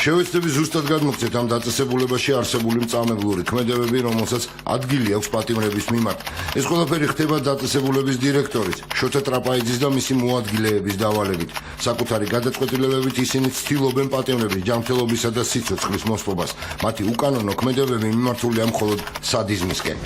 შევეცდები ზუსტად გადმოგცეთ ამ დაწესებულებაში არსებული მწამებლური ქმედებები, რომელსაც ადგილი აქვს პატიმრების მიმართ. ეს ყველაფერი ხდება დაწესებულების დირექტორის, შოთა ტრაპაიძის და მისი მოადგილეების დავალებით. საკუთარი გადაწყვეტილებებით ისინი ცდილობენ პატიმრების ჯანმრთელობისა და სიცოცხლის მოსპობას. მათი უკანონო ქმედებები მიმართულია მხოლოდ სადიზმისკენ.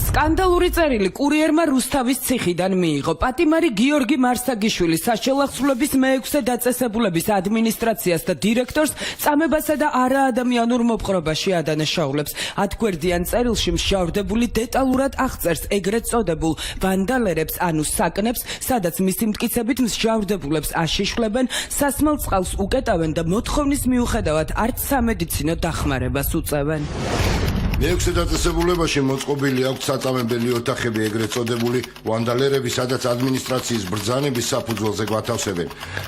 სკანდალური წერილი კურიერმა რუსთავის ციხიდან მიიღო. პატიმარი გიორგი მარსაგიშვილი საშელახსრულების მე-6 დაწესებულების ადმინისტრაციას და დირექტორს წამებასა და არაადამიანურ მოპყრობაში ადანაშაულებს. 10 გვერდიან წერილში მსჯავრდებული დეტალურად აღწერს ეგრეთ წოდებულ ვანდალერებს, ანუ საკნებს, სადაც მისი მტკიცებით მსჯავრდებულებს აშიშვლებენ, სასმელ წყალს უკეტავენ და მოთხოვნის მიუხედავად არც სამედიცინო დახმარებას უწევენ. მე-6 დაწესებულებაში მოწყობილი აქვს საწამებელი ოთახები, ეგრეთ წოდებული ვანდალერები, სადაც ადმინისტრაციის ბრძანების საფუძველზე გვათავსებენ.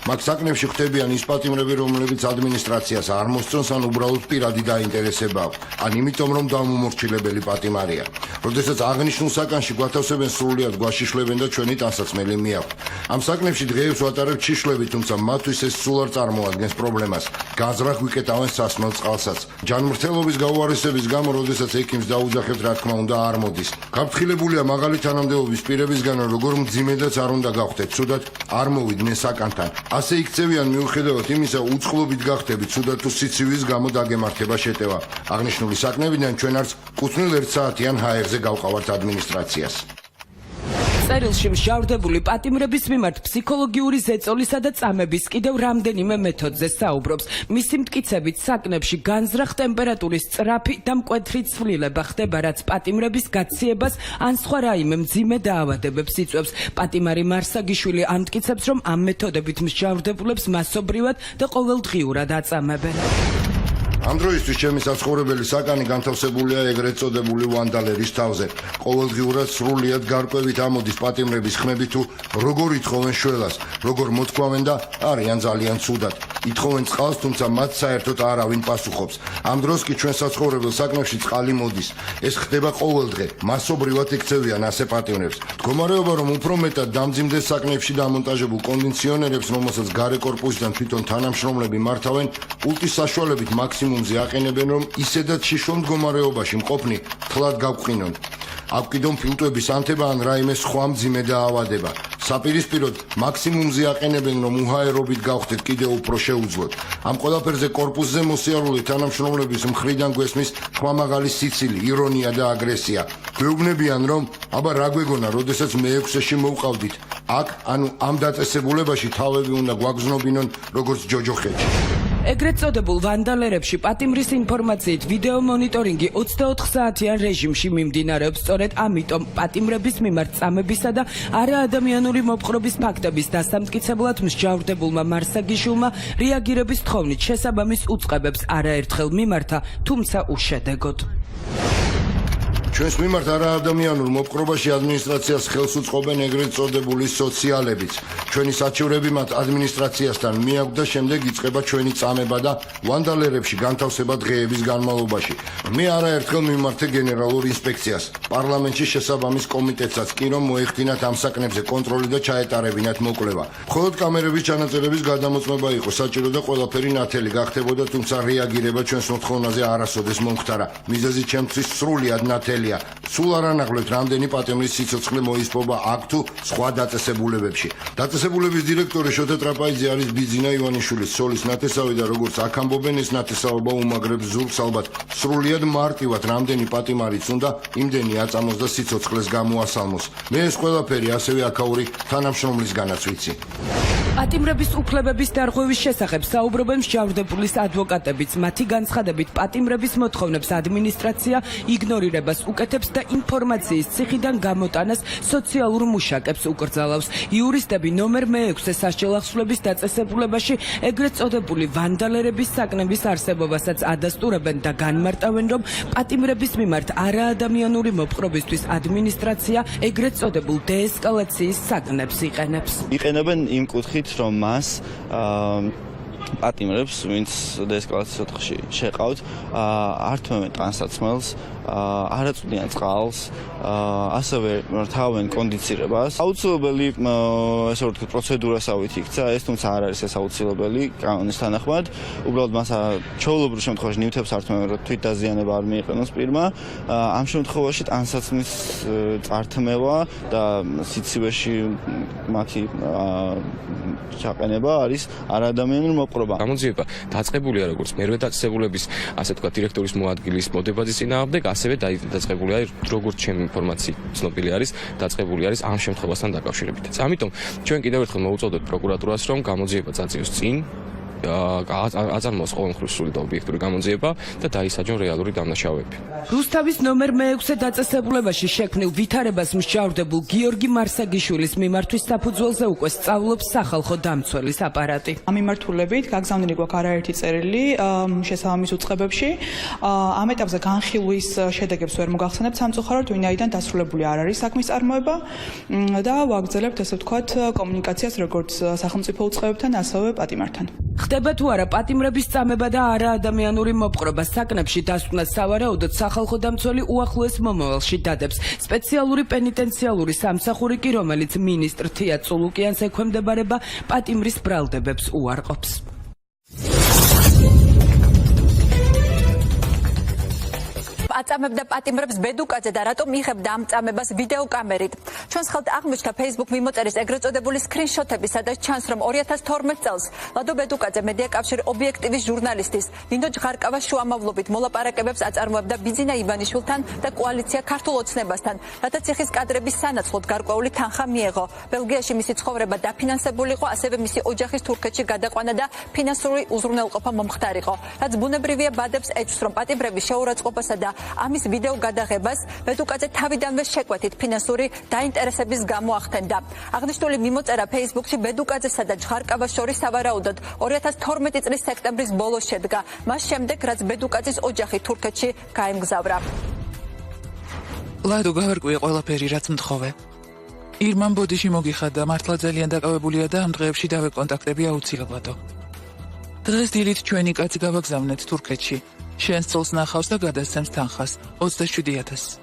მაგ საკნებში ხდებიან ის პატიმრები, რომლებიც ადმინისტრაციას არ მოსწონს, ან უბრალოდ პირადი დაინტერესება აქვს, ან იმიტომ რომ დამუმორჩილებელი პატიმარია. როდესაც აღნიშნულ საკანში გვათავსებენ, სრულიად გვაშიშლებენ და ჩვენი ტანსაცმელი მიაქვთ. ამ საკნებში დღეებს ვატარებთ შიშვლები, თუმცა მათთვის ეს სულ არ წარმოადგენს პრობლემას. გაზრახ ვიკეტავენ სასმელ წყალსაც. ჯანმრთელობის გაუარესების გამო, როდესაც ექიმს დაუძახებთ, რა თქმა უნდა, არ მოდის. გაფრთხილებულია მაღალი თანამდებობის პირებისგან, როგორ მძიმედაც არ უნდა გავხდეთ, ცუდად არ მოვიდნენ საკანთან. ასე იქცევიან მიუხედავად იმისა, უწყლობით გახდებით, ცუდად თუ სიცივის გამო დაგემართება შეტევა. აღნიშნული საკნებიდან ჩვენ არც კუთვნილ 1 საათიან ჰაერზე გავყავართ ადმინისტრაციას. წერილში მსჯავრდებული პატიმრების მიმართ ფსიქოლოგიური ზეწოლისა და წამების კიდევ რამდენიმე მეთოდზე საუბრობს. მისი მტკიცებით საკნებში განზრახ ტემპერატურის სწრაფი და მკვეთრი ცვლილება ხდება, რაც პატიმრების გაციებას ან სხვა რაიმე მძიმე დაავადებებს იწვევს. პატიმარი მარსაგიშვილი ამტკიცებს, რომ ამ მეთოდებით მსჯავრდებულებს მასობრივად და ყოველდღიურად აწამებენ. ამ დროისთვის ჩემი საცხოვრებელი საკანი განთავსებულია ეგრეთ წოდებული ვანდალერის თავზე. ყოველდღიურად სრულიად გარკვევით ამოდის პატიმრების ხმები თუ როგორ ითხოვენ შველას, როგორ მოთქვამენ და არიან ძალიან ცუდად. ითხოვენ წყალს, თუმცა მათ საერთოდ არავინ პასუხობს. ამ დროს კი ჩვენ საცხოვრებელ საკნებში წყალი მოდის. ეს ხდება ყოველდღე, მასობრივად ექცევიან ასე პატიმრებს. მდგომარეობა, რომ უფრო მეტად დამძიმდეს საკნებში დამონტაჟებულ კონდიციონერებს, რომელსაც გარე კორპუსიდან თვითონ თანამშრომლები მართავენ, პულტის საშუალებით მაქსიმუმზე აყენებენ, რომ ისედაც შიშველ მდგომარეობაში მყოფნი თლად გავყინონ. აფკიდონ ფილტვების ანთება ან რაიმე სხვა მძიმე დაავადება. საპირისპიროდ მაქსიმუმზე აყენებენ, რომ უჰაერობით გავხდეთ კიდევ უფრო შეუძლოდ. ამ ყველაფერზე კორპუსზე მოსიარულე თანამშრომლების მხრიდან გვესმის ქვამაღალი სიცილი, ირონია და აგრესია. გვეუბნებიან, რომ აბა რა გვეგონა, როდესაც მე-6-ში მოვყავდით. აქ, ანუ ამ დაწესებულებაში თავები უნდა გვაგზნობინონ, როგორც ჯოჯოხეთში. ეგრეთ წოდებულ ვანდალერებში პატიმრის ინფორმაციით ვიდეო მონიტორინგი 24 საათიან რეჟიმში მიმდინარეობს. სწორედ ამიტომ პატიმრების მიმართ წამებისა და არაადამიანური მოპყრობის ფაქტების დასამტკიცებლად მსჯავრდებულმა მარსაგიშვილმა რეაგირების თხოვნით შესაბამის უწყებებს არაერთხელ მიმართა, თუმცა უშედეგოდ. ჩვენს მიმართ არაადამიანურ მოპყრობაში ადმინისტრაციას ხელს უწყობენ ეგრეთ წოდებული სოციალებიც. ჩვენი საჩივრები მათ ადმინისტრაციასთან მიაქვთ და შემდეგ იწყება ჩვენი წამება და ვანდალერებში განთავსება დღეების განმავლობაში. მე არაერთხელ მიმართა გენერალურ ინსპექციას, პარლამენტში შესაბამის კომიტეტსაც კი, რომ მოეხდინათ ამ საკნებზე კონტროლი და ჩაეტარებინათ მოკვლევა. მხოლოდ კამერების ჩანაწერების გადამოწმება იყო საჭირო და ყველაფერი ნათელი გახდებოდა, თუმცა რეაგირება ჩვენს მოთხოვნაზე არასოდეს მომხდარა. მიზეზი ჩემთვის სრულიად ნათელია. სულ არ ანახვლევთ, რამდენი პატიმრის სიცოცხლე მოისპობა აქ თუ სხვა დაწესებულებებში. დაწესებულების დირექტორი შოთა ტრაპაიძე არის ბიძინა ივანიშვილის სოლის ნათესავი და როგორც აქ ამბობენ, ეს ნათესაობა უმაგრებს ზურგს, ალბათ სრულიად მარტივად რამდენი პატიმარიც უნდა იმდენი აწამოს და სიცოცხლეს გამოასალმოს. მე ეს ყველაფერი ასევე აქაური თანამშრომლისგანაც ვიცი. პატიმრების უფლებების დარღვევის შესახებ საუბრობენ მსჯავრდებულის ადვოკატებიც. მათი განცხადებით, პატიმრების მოთხოვნებს ადმინისტრაცია იგნორირებას უკეთებს და ინფორმაციის ციხიდან გამოტანას სოციალურ მუშაკებს უკრძალავს. იურისტები ნომერ მე-6 საშელახსრულების დაწესებულებაში ეგრეთ წოდებული ვანდალერების საკნების არსებობასაც ადასტურებენ და განმარტავენ, რომ პატიმრების მიმართ არაადამიანური მოპყრობისთვის ადმინისტრაცია ეგრეთ წოდებულ დეესკალაციის საკნებს იყენებს. იყენებენ იმ კუთხით, რომ მას პატიმრებს, ვინც დეესკალაციის ოთახში შეყავთ, არ თმევენ ტანსაცმელს, არ აწვდიან წყალს, ასევე თავენ კონდიცირებას. აუცილებელი ესე ვთქვით პროცედურასავით იქცა ეს, თუმცა არ არის ეს აუცილებელი კანონის თანახმად. უბრალოდ მას ჩვეულებრივ შემთხვევაში ნივთებს არ თმევენ, რომ თვით დაზიანება არ მიიყენოს პირმა. ამ შემთხვევაში ტანსაცმლის წართმევა და სიცივეში მათი ჩაყენება არის არადამიანური მოპყრობა. გამოძიება დაწყებულია როგორც მერვე დაწესებულების, ასე თქვა, დირექტორის მოადგილის მოდებაძის წინააღმდეგ, ასევე დაწყებულია როგორც ჩემი ინფორმაციით ცნობილი არის, დაწყებული არის ამ შემთხვევასთან დაკავშირებითაც. ამიტომ ჩვენ კიდევ ერთხელ მოუწოდოთ პროკურატურას, რომ გამოძიება წაწიოს წინ, აწარმოოს ყოველმხრივ სრული და ობიექტური გამოძიება და დაისაჯონ რეალური დამნაშავეები. რუსთავის ნომერ მე-6 დაწესებულებაში შექმნილ ვითარებას მსჯავრდებულ გიორგი მარსაგიშვილის მიმართვის საფუძველზე უკვე სწავლობს სახალხო დამცველის აპარატი. ამ მიმართულებით გაგზავნილი გვაქვს არაერთი წერილი შესაბამის უწყებებში. ამ ეტაპზე განხილვის შედეგებს ვერ მოგახსენებთ სამწუხაროდ, ვინაიდან დასრულებული არ არის საქმის წარმოება და ვაგრძელებთ ესე ვთქვათ კომუნიკაციას როგორც სახელმწიფო უწყებებთან, ასევე პატიმართან. ხდება თუ არა პატიმრების წამება და არაადამიანური მოპყრობა საკნებში დასკვნას სავარაუდოდ სახალხო დამცველი უახლოეს მომავალში დადებს. სპეციალური პენიტენციალური სამსახური კი, რომელიც მინისტრ თია წულუკიანს ექვემდებარება, პატიმრის ბრალდებებს უარყოფს. აწამებდა პატიმრებს ბედუკაძე და რატომ იღებდა ამ წამებას ვიდეოკამერით. ჩვენს ხელთ აღმოჩნდა Facebook მიმოწერის ეგრეთ წოდებული სკრინშოტები, სადაც ჩანს, რომ 2012 წელს ლადო ბედუკაძე მედიაკავშირ ობიექტივის ჟურნალისტის ნინო ჯღარკავას შუამავლობით მოლაპარაკებებს აწარმოებდა ბიძინა ივანიშვილთან და კოალიცია ქართულ ოცნებასთან, რათა ციხის კადრების სანაცვლოდ გარკვეული თანხა მიეღო. ბელგიაში მისი ცხოვრება დაფინანსებული იყო, ასევე მისი ოჯახის თურქეთში გადაყვანა და ფინანსური უზრუნველყოფა მომხდარიყო. რაც ბუნებრივია ბადებს ეჭვს, რომ პატიმრების შეურაცხყოფასა და ამის ვიდეო გადაღებას ბედუკაძე თავიდანვე შეკვეთით ფინანსური დაინტერესების გამო ახდენდა. აღნიშნული მიმოწერა Facebook-ში ბედუკაძესა და ჯღარკავას შორის სავარაუდოდ 2012 წლის სექტემბრის ბოლოს შედგა, მას შემდეგ რაც ბედუკაძის ოჯახი თურქეთში გაემგზავრა. ლადო გავარკვიე ყველაფერი, რაც მთხოვე. ირმან ბოდიში მოგიხადა, მართლა ძალიან დაკავებულია და ამ დღეებში დავეკონტაქტები აუცილებლადო. დღეს დილით ჩვენი კაცი გავაგზავნეთ თურქეთში. შენს წელს ნახავს და გადასცემს თანხას 27,000.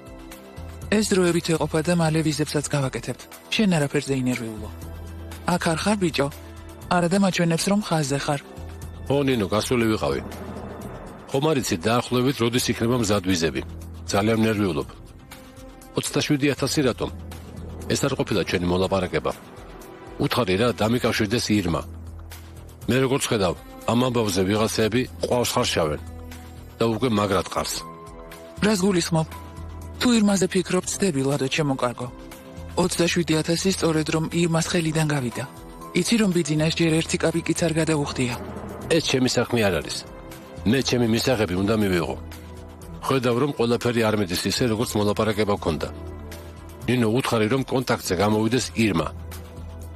ეს დროებით ეყოფა და მალე ვიზებსაც გავაკეთებთ. შენ არაფერზე ინერვიულო. აქ არ ხარ ბიჭო? არა და მაჩვენებს რომ ხაზზე ხარ. ო ნინო, გასული ვიყავი. ხომ არ იცი დაახლოებით როდის იქნება მზად ვიზები. ძალიან ნერვიულობ. 27,000 რატომ? ეს არ ყოფილა ჩვენი მოლაპარაკება. უთხარი რა, დამიკავშირდეს ირმა. მე როგორც ხედავ, ამ ამბავზე ვიღაცები ყავს ხარშავენ. და უკვე მაგრად ყარს. რას გულისხმობ? თუ ირმაზე ფიქრობ, ცდები ლადო ჩემო კარგო. 27,000 სწორედ რომ ირმას ხელიდან გავიდა. იცი რომ ბიძინას ჯერ ერთი კაპიკიც არ გადაუხდია. ეს ჩემი საქმე არ არის. მე ჩემი მისაღები უნდა მივიღო. ხედავ რომ ყველაფერი არ მიდის ისე როგორც მოლაპარაკება გქონდა. ნინო უთხარი რომ კონტაქტზე გამოვიდეს ირმა.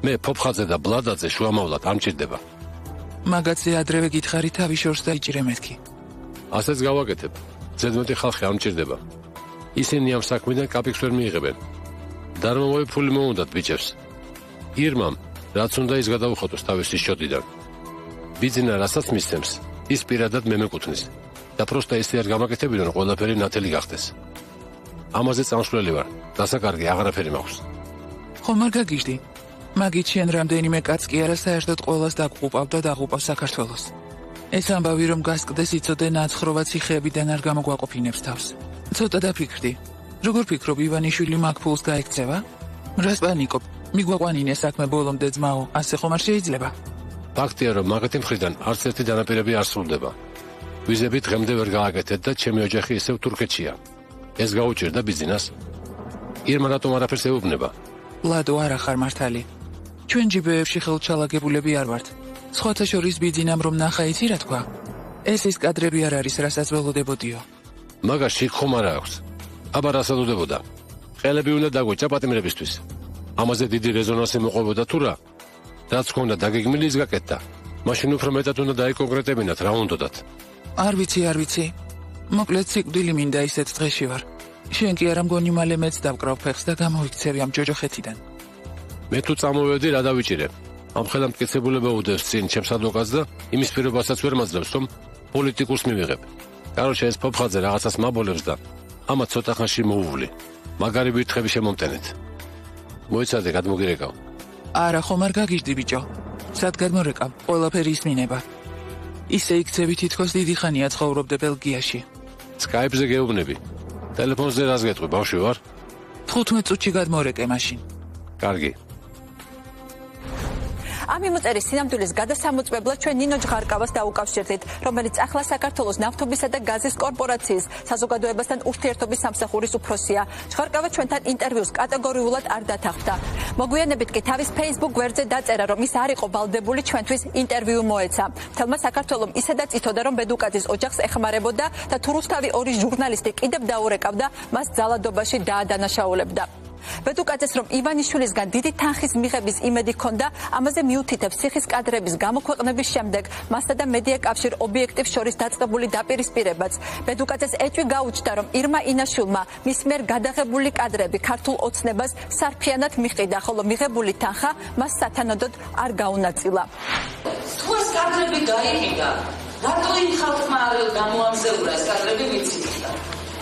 მე ფოფხაძე და ბლადაძე შუამავლად არ მჭირდება. მაგაცზე ადრევე გითხარი თავი შორს დაიჭირე მეთქი. ასეც გავაკეთებ. ზედმეტი ხალხი არ მჭირდება. ისინი ამ საქმიდან კაპიკს ვერ მიიღებენ. დარმოვი ფული მოუნდათ ბიჭებს. ირმამ რაც უნდა ის გადაუხატოს თავისი შოტიდან. ბიძინა რასაც მისცემს, ის პირადად მე მეკუთვნის. და პროსტა ისე არ გამაკეთებინო რომ ყველაფერი ნათელი გახდეს. ამაზე წამსვლელი ვარ. დასაკარგი აღარაფერი მაქვს. ხომ არ გაგიჟდი? მაგით შენ რამდენიმე კაც კი არა საერთოდ ყოველას დაგყუპავ და დაღუპავ საქართველოს. ეს ამბავი რომ გასკდეს იცოდე ნაცხროვა ციხეებიდან არ გამოგვაყოფინებს თავს. ცოტა დაფიქრდი. როგორ ფიქრობ ივანიშვილი მაგ ფულს გაექცევა? რას პანიკობ? მიგვაყვანინე საქმე ბოლომდე ძმაო, ასე ხომ არ შეიძლება? ფაქტია რომ მაგათი მხრიდან არც ერთი დანაპირები არ სრულდება. ვიზები დღემდე ვერ გააკეთეთ და ჩემი ოჯახი ისევ თურქეთშია. ეს გაუჭირდა ბიძინას. ირმა რატომ არაფერს ეუბნება? ლადო არა ხარ მართალი. ჩვენ ჯიბეებში ხელჩალაგებულები არ ვართ. სხვათა შორის ბიძინამ რომ ნახა იცი რა თქვა? ეს ის კადრები არ არის, რასაც ველოდებოდიო. მაგას შიქ ხომ არა აქვს. აბა რასაც უდებოდა? ხელები უნდა დაგვეჭა პატიმრებისთვის. ამაზე დიდი რეზონანსი მოყვებოდა თუ რა? რაც ქონდა დაგეგმილი ის გაკეთდა. მაშინ უფრო მეტად უნდა დაიკონკრეტებინათ რა უნდათ. არ ვიცი. მოკლედ სიკვდილი მინდა ისეთ დღეში ვარ. შენ კი არა მგონი მალე მეც დავკრავ ფეხს და გამოვიქცევი ამ ჯოჯოხეთიდან. მე თუ წამოვედი რა დავიჭირე? ამ ხელამტკიცებულება უდევს წინ ჩემს ადვოკატს და იმის პირობასაც ვერ მაძლევს, რომ პოლიტიკურს მივიღებ. კაროჩე ეს ფოფხაძე რაღაცას მაბოლებს და ამათ ცოტა ხანში მოუვლი. მაგარი ბირთხები შემომტენეთ. მოიცადე, გადმოგირეკავ. არა, ხომ არ გაგიჟდი ბიჭო. სად გადმორეკავ? ყველაფერი ისმინება. ისე იქცევი თითქოს დიდი ხანია ცხოვრობდე ბელგიაში. Skype-ზე გეუბნები. ტელეფონზე რას გეტყვი, ბავშვი ვარ? 15 წუთში გადმორეკე მაშინ. კარგი. ამ მიმოწერის სინამდვილის გადასამოწმებლად ჩვენ ნინო ჯღარკავას დაუკავშირდით, რომელიც ახლა საქართველოს ნავთობისა და გაზის კორპორაციის საზოგადოებასთან ურთიერთობის სამსახურის უფროსია. ჯღარკავა ჩვენთან ინტერვიუს კატეგორიულად არ დათანხმდა. მოგვიანებით კი თავის Facebook გვერდზე დაწერა, რომ ის არ იყო ვალდებული ჩვენთვის ინტერვიუ მოეცა. თელმა საქართველოს ისედაც იცოდა, რომ ბედუკაძის ოჯახს ეხმარებოდა და თუ რუსთავი ორი ჟურნალისტი კიდევ დაურეკავდა, მას ძალადობაში დაადანაშაულებდა. ბედუკაძეს რომ ივანიშვილისგან დიდი თანხის მიღების იმედი ჰქონდა, ამაზე მიუთითებს ციხის კადრების გამოქვეყნების შემდეგ მასთან და მედია კავშირ ობიექტივს შორის დაწყებული დაპირისპირებაც. ბედუკაძეს ეჭვი გაუჩნდა, რომ ირმა ინაშვილმა მის მიერ გადაღებული კადრები ქართულ ოცნებას სარფიანად მიჰყიდა, ხოლო მიღებული თანხა მას სათანადოდ არ გაუნაწილა. თუ ეს კადრები გაიყიდა, რატო იმ ხალხმა არ გამოამზეურა ეს კადრები მიციხდა?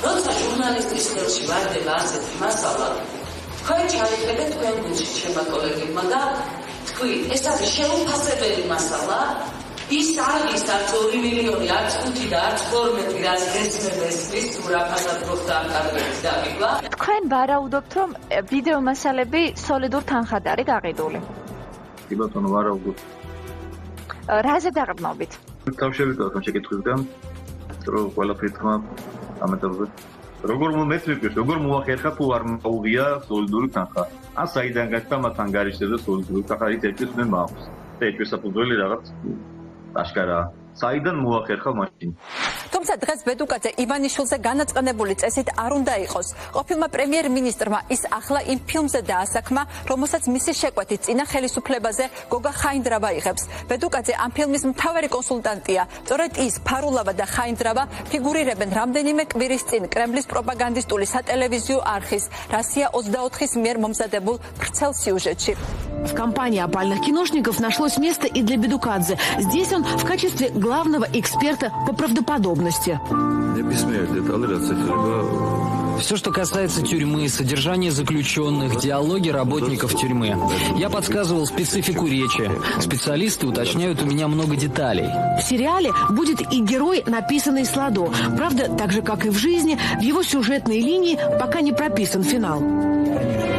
როცა ჟურნალისტის ხელში ვარდება ასეთი მასალა, თქვენ ჩაიხედეთ თქვენ გულში ჩემო კოლეგებმა და თქვით, ეს არის შეუფასებელი მასალა, ის არის არც 2 მილიონი, არც 5 და არც 12, რაც ესმეს ის ურაფასად გოხდა ამ კადრების დაგიგვა. თქვენ ვარაუდობთ, რომ ვიდეო მასალები სოლიდურ თანხად არის გაყიდული. კი ბატონო, ვარაუდობთ. რაზე დაყრდნობით? თავშევიდოთ ამ შეკითხვისგან, რომ ყველაფერი თქმა ამ ეტაპზე. როგორ მომეწვიოს, როგორ მოახერხა თუ არ მოუღია სოლიდური თანხა. ან საიდან გაჩნდა მათ ანგარიშებზე სოლიდური თანხა, ის ეჭვს მე მაქვს. და ეჭვის საფუძველი რაღაც აშკარაა. საიდან მოახერხა მაშინ? თუმცა დღეს ბედუკაძე ივანიშვილზე განაწყენებული წესით არ უნდა იყოს. ყოფილმა პრემიერ-მინისტრმა ის ახლა იმ ფილმზე დაასაქმა, რომელსაც მისი შეკვეთით წინა ხელისუფლებაზე გოგა ხაინდრავა იღებს. ბედუკაძე ამ ფილმის მთავარი კონსულტანტია. სწორედ ის, ფარულავა და ხაინდრავა ფიგურირებენ რამდენიმე კვირის წინ კრემლის პროპაგანდისტული სატელევიზიო არხის Россия 24-ის მიერ მომზადებულ ვრცელ сюжетში. В компании опальных киношников нашлось место и для Бедукадзе. Здесь он в качестве главного эксперта по правдоподобности. Все, что касается тюрьмы, содержания заключенных, диалоги работников тюрьмы. Я подсказывал специфику речи. Специалисты уточняют у меня много деталей. В сериале будет и герой, написанный с ладу. Правда, так же, как и в жизни, в его сюжетной линии пока не прописан финал.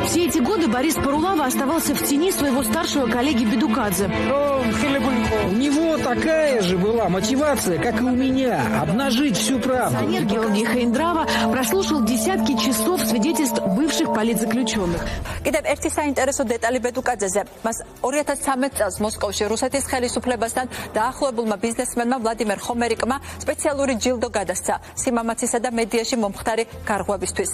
Все эти годы Борис Парулава оставался в тени своего старшего коллеги Бедукадзе. У него такая же была мотивация, как и у меня, обнажить всю правду. Пенсионер Георгий Хаиндрава прослушал десятки часов свидетельств бывших политзаключенных. კიდევ ერთი საინტერესო დეტალი ბედუკაძეზე. მას 2013 წელს მოსკოვში რუსეთის ხელისუფლებასთან დაახლოებულმა ბიზნესმენმა ვლადიმერ ხომერიკმა სპეციალური ჯილდო გადასცა სიმამაცისა და მედიაში მომხდარი გარღვევისთვის.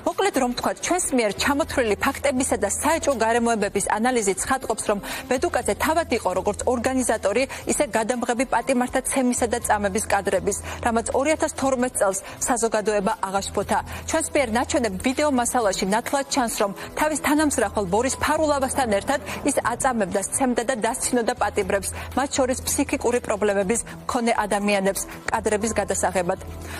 მოკლედ რომ თქვა, ჩვენს მიერ ჩამოთვლილი ფაქტებისა და საეჭვო გარემოებების ანალიზი ცხადყოფს, რომ ბედუკაძე თავად იყო როგორც ორგანიზატორი, ისე გადამღები პატიმართა ცემისა და წამების კადრების, რამაც 2012 წელს საზოგადოება აღაშფოთა. ჩვენს მიერ ნაჩვენებ ვიდეო მასალაში ნათლად ჩანს, რომ თავის თანამზრახვალ ბორის ფარულავასთან ერთად ის აწამებდა, სცემდა და დასცინოდა პატიმრებს, მათ შორის ფსიქიკური პრობლემების მქონე ადამიანებს კადრების გადასაღებად.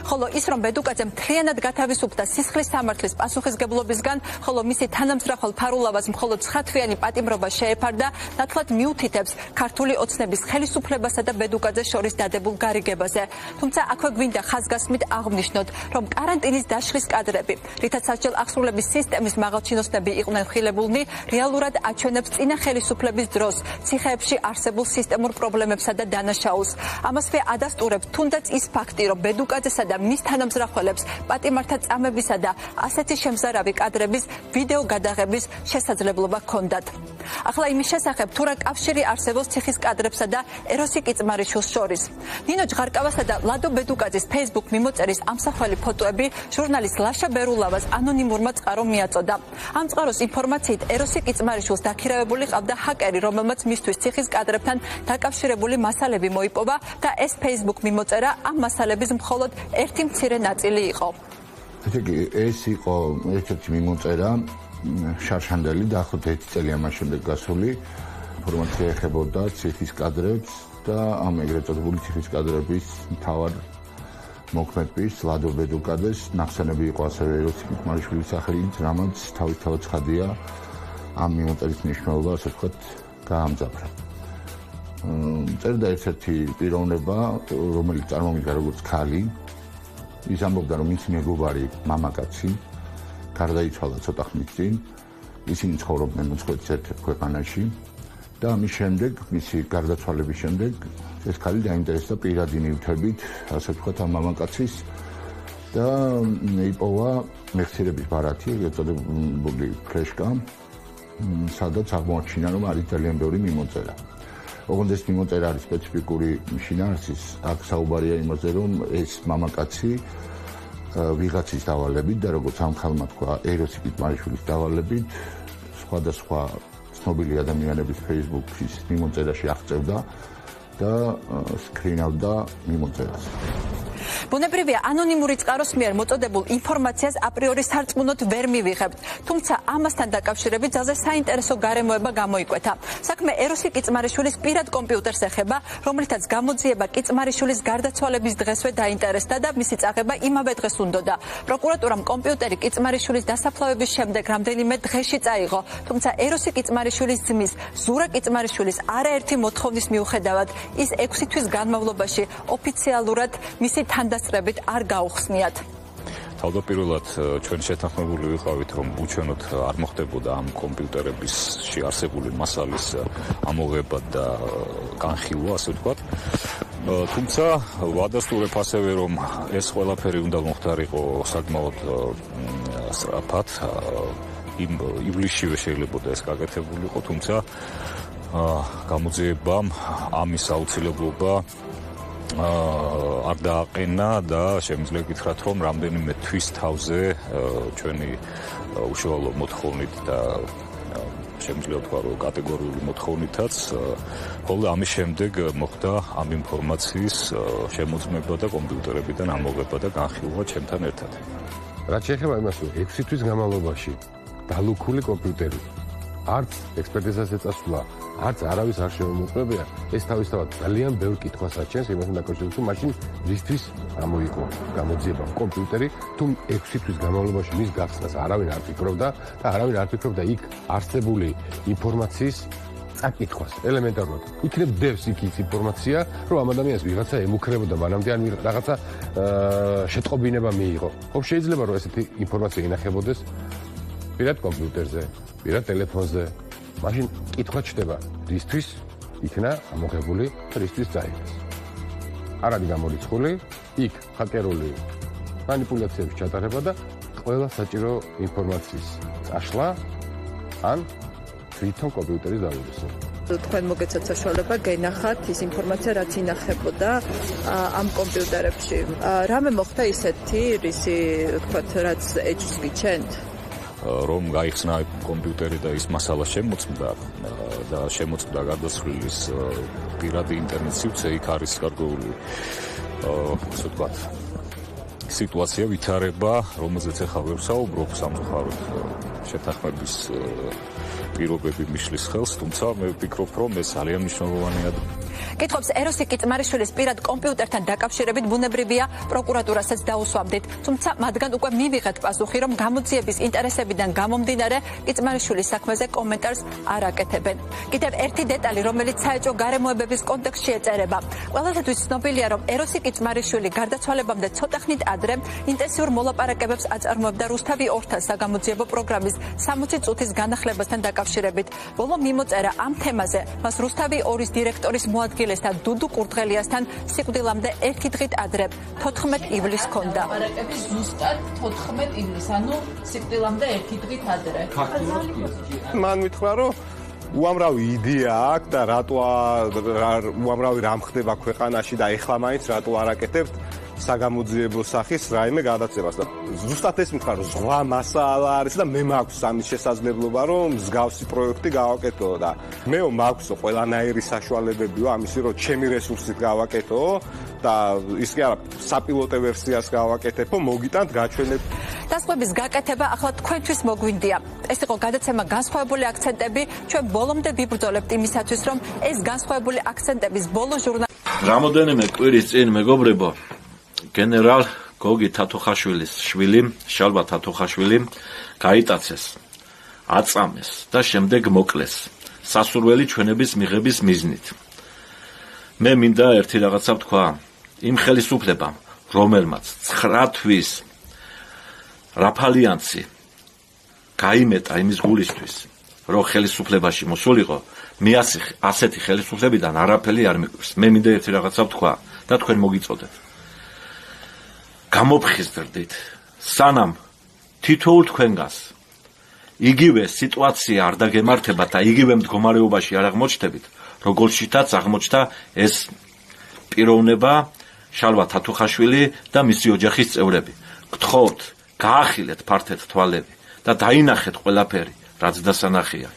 ხოლო ის, რომ ბედუკაძე მთლიანად გათავისუფლდა სისხლის სამართლის პასუხისგებლობისგან, ხოლო მისი თანამზრახვალ ფარულავას მხოლოდ 9 თვიანი პატიმრობა შეეფარდა, ნათლად მიუთითებს ქართული ოცნების ხელისუფლებასა და ბედუკაძეს შორის დადებულ გარიგებაზე. თუმცა აქვე გვინდა ხაზგასმით აღვნიშნოთ, რომ კარანტინის დაშლის კადრები, რითაც სასჯელ აღსრულების სისტემის მაღალჩინოსნები იყვნენ ხილებულნი, რეალურად აჩვენებს წინა ხელისუფლების დროს ციხეებში არსებულ სისტემურ პრობლემებსა და დანაშაულს. ამასვე ადასტურებს თუნდაც ის ფაქტი, რომ ბედუკაძესა და მის თანამზრახველებს პატიმართა წამებისა და ასეთი შემზარავი კადრების ვიდეო გადაღების შესაძლებლობა ჰქონდათ. ახლა იმის შესახებ, თუ რა კავშირი არსებობს ციხის კადრებსა და ეროსი კიწმარიშვილს შორის. ნინო ჯღარკავასა და ლადო ბედუკაძის Facebook მიმოწერის ამსახველი ფოტოები ჟურნალისტ ლაშა ბერულავას ანონიმურმა წყარომ მიაწოდა. ამ წყაროს ინფორმაციით ეროსი კიწმარიშვილს დაქირავებული ყავდა ჰაკერი, რომელმაც მისთვის ციხის კადრებთან დაკავშირებული მასალები მოიპოვა და ეს Facebook მიმოწერა ამ მასალების მხოლოდ ერთი მცირე ნაწილი იყო. ეს იყო ერთ-ერთი მიმოწერა, შარშანდელი დაახლოებით 1 წელია მას შემდეგ გასული ინფორმაცია ეხებოდა ციხის კადრებს და ამ ეგრეთ წოდებული ციხის კადრების მთავარ მოქმედების ლადო ბედუკადეს ნახსენები იყო ასევე ეროსი კიტმარიშვილის სახელით, რამაც თავისთავად ცხადია ამ მიმოწერის მნიშვნელობა, ასე ვთქვათ, გაამძაფრა. წერდა ერთ-ერთი პიროვნება, რომელიც წარმომიდგა როგორც ქალი. ის ამბობდა, რომ მისი მეგობარი მამაკაცი გარდაიცვალა ცოტა ხნის წინ. ისინი ცხოვრობდნენ უცხოეთის ერთ-ერთ ქვეყანაში და ამის შემდეგ, მისი გარდაცვალების შემდეგ, ეს ქალი დაინტერესდა პირადი ნივთებით, ასე ვთქვათ, ამ მამაკაცის და იპოვა მეხსიერების ბარათი, ეგრეთ წოდებული ფლეშკა, სადაც აღმოაჩინა, რომ არის ძალიან ბევრი მიმოწერა. ოღონდ ეს მიმოწერა არის სპეციფიკური შინაარსის, აქ საუბარია იმაზე, რომ ეს მამაკაცი ვიღაცის დავალებით და როგორც ამ ხალმა თქვა, ეროსი კიტმარიშვილის დავალებით, სხვადასხვა ცნობილი ადამიანების Facebook-ის მიმოწერაში აღწევდა და სკრინავდა მიმოწერას. ბუნებრივია, ანონიმური წყაროს მიერ მოწოდებულ ინფორმაციას აპრიორი სარწმუნოდ ვერ მივიღებთ. თუმცა ამასთან დაკავშირებით ძალზე საინტერესო გარემოება გამოიკვეთა. საქმე ეროსი კიწმარიშვილის პირად კომპიუტერს ეხება, რომლითაც გამოძიება კიწმარიშვილის გარდაცვალების დღესვე დაინტერესდა და მისი წაღება იმავე დღეს უნდოდა. პროკურატურამ კომპიუტერი კიწმარიშვილის დასაფლავების შემდეგ რამდენიმე დღეში წაიღო, თუმცა ეროსი კიწმარიშვილის ძმის ზურა კიწმარიშვილის არაერთი მოთხოვნის მიუხედავად ის 6 თვის განმავლობაში ოფიციალურად მისი თანდასწრებით არ გაუხსნიათ. თავდაპირველად ჩვენ შეთანხმებული ვიყავით, რომ უჩვენოდ არ მოხდებოდა ამ კომპიუტერებისში არსებული მასალის ამოღება და განხილვა, ასე ვთქვათ. თუმცა ვადასტურებ ასევე, რომ ეს ყველაფერი უნდა მოხდარიყო საკმაოდ სწრაფად. იმ ივლისშივე შეიძლებოდა ეს გაკეთებულიყო, თუმცა გამოძიებამ ამის აუცილებლობა არ დააყენა და შემიძლია გითხრათ, რომ რამდენიმე თვის თავზე ჩვენი უშუალო მოთხოვნით და შემიძლია ვთქვა, რომ კატეგორიული მოთხოვნითაც, ხოლო ამის შემდეგ მოხდა ამ ინფორმაციის შემოწმება და კომპიუტერებიდან ამოღება და განხილვა ჩემთან ერთად. რაც შეეხება იმას, რომ 6 თვის განმავლობაში დალუქული კომპიუტერი არც ექსპერტიზას ეწასვლა, არც არავის არ შემოუყვებია, ეს თავისთავად ძალიან ბევრ კითხვას აჩენს იმასთან დაკავშირებით, რომ მაშინ რისთვის ამოიყო გამოძიება კომპიუტერი, თუ 6 თვის განმავლობაში მის გახსნას არავინ არ ფიქრობდა და არავინ არ ფიქრობდა იქ არსებული ინფორმაციის წაკითხვას, ელემენტარულად. იქნებ დევს იქ ის ინფორმაცია, რომ ამ ადამიანს ვიღაცა ემუქრებოდა მანამდე ან რაღაცა შეტყობინება მიიღო. ხო, შეიძლება რომ ესეთი ინფორმაცია ინახებოდეს პირად კომპიუტერზე, პირად ტელეფონზე. მაშინ კითხვა ჩდება, რისთვის იქნა ამოღებული და რისთვის წაიღეს. არ არის გამორიცხული, იქ ჰაკერული მანიპულაციების ჩატარება და ყველა საჭირო ინფორმაციის წაშლა ან თვითონ კომპიუტერის დაუბრუნება. თქვენ მოგეცათ საშუალება გენახათ ის ინფორმაცია, რაც ინახებოდა ამ კომპიუტერებში. რამე მოხდა ისეთი, რისი თქვათ, რაც ეჭვს გიჩენთ? რომ გაიხსნა კომპიუტერი და ის მასალა შემოწმდა და შემოწმდა გარდაცვლილის პირადი ინტერნეტ სივრცე, იქ არის გარკვეული ასე ვთქვათ სიტუაცია ვითარება, რომელზეც ახლა ვერ ვსაუბრობ, სამწუხაროდ შეთანხმების პირობები მიშლის ხელს, თუმცა მე ვფიქრობ, რომ ეს ძალიან მნიშვნელოვანია. კითხობს ეროსი კიწმარიშვილის პირად კომპიუტერთან დაკავშირებით ბუნებრივია პროკურატურასაც დაუსვამდით, თუმცა მათგან უკვე მივიღეთ პასუხი, რომ გამოძიების ინტერესებიდან გამომდინარე კიწმარიშვილის საქმეზე კომენტარს არ აკეთებენ. კიდევ ერთი დეტალი, რომელიც საეჭვო გარემოებების კონტექსტში ეწერება. ყველასათვის ცნობილია, რომ ეროსი კიწმარიშვილი გარდაცვალებამდე ცოტა ხნით ადრე ინტენსიურ მოლაპარაკებებს აწარმოებდა რუსთავი 2-თან საგამოძიებო პროგრამის 60 წუთის განახლებასთან დაკავშირებით. ბოლო მიმოწერა ამ თემაზე მას რუსთავი 2-ის დირექტორის მოადგილესთან დუდუ კურდღელიასთან სიკვდილამდე 1 დღით ადრე 14 ივლისს ჰქონდა. ლაპარაკები ზუსტად 14 ივლისს, ანუ სიკვდილამდე 1 დღით ადრე. მან მითხრა, რომ უამრავი იდეა აქვს და რატო უამრავი რამ ხდება ქვეყანაში და ეხლა მაინც რატო არ აკეთებთ საგამოძიებო სახის რაიმე გადაცემას და ზუსტად ეს მითხრა რომ ზღვა მასალა არის და მე მაქვს ამის შესაძლებლობა რომ მსგავსი პროექტი გავაკეთო და მეო მაქვს ყველანაირი საშუალებებიო ამისი რომ ჩემი რესურსით გავაკეთო და ის კი არა საპილოტე ვერსიას გავაკეთებო მოგიტანთ გაჩვენებ დასწრების გაკეთება ახლა თქვენთვის მოგვინდია ეს იყო გადაცემა განსხვავებული აქცენტები ჩვენ ბოლომდე ვიბრძოლებთ იმისათვის რომ ეს განსხვავებული აქცენტების ბოლო რამოდენიმე კვირის წინ მეგობრებო გენერალ გოგი თათოხაშვილის შვილი შალვა თათოხაშვილი გაიტაცეს აწამეს და შემდეგ მოკლეს სასურველი ჩვენების მიღების მიზნით მე მინდა ერთი რაღაცა ვთქვა იმ ხელისუფლებამ რომელმაც 9 თვის რაფალიანცი გაიმეტა იმის გულისთვის რომ ხელისუფლებაში მოსულიყო მე ასეთი ხელისუფლებიდან არაფერი არ მიგვირს მე მინდა ერთი რაღაცა ვთქვა და თქვენ მოგიწოდეთ გამოფხიზდით სანამ თითოეულ თქვენგანს იგივე სიტუაცია არ დაგემართება და იგივე მდგომარეობაში არ აღმოჩნდებით როგორშითაც აღმოჩნდა ეს პიროვნება შალვა თათოხაშვილი და მისი ოჯახის წევრები გთხოვთ გაახილეთ ფართეთ თვალები და დაინახეთ ყველაფერი რაც დასანახია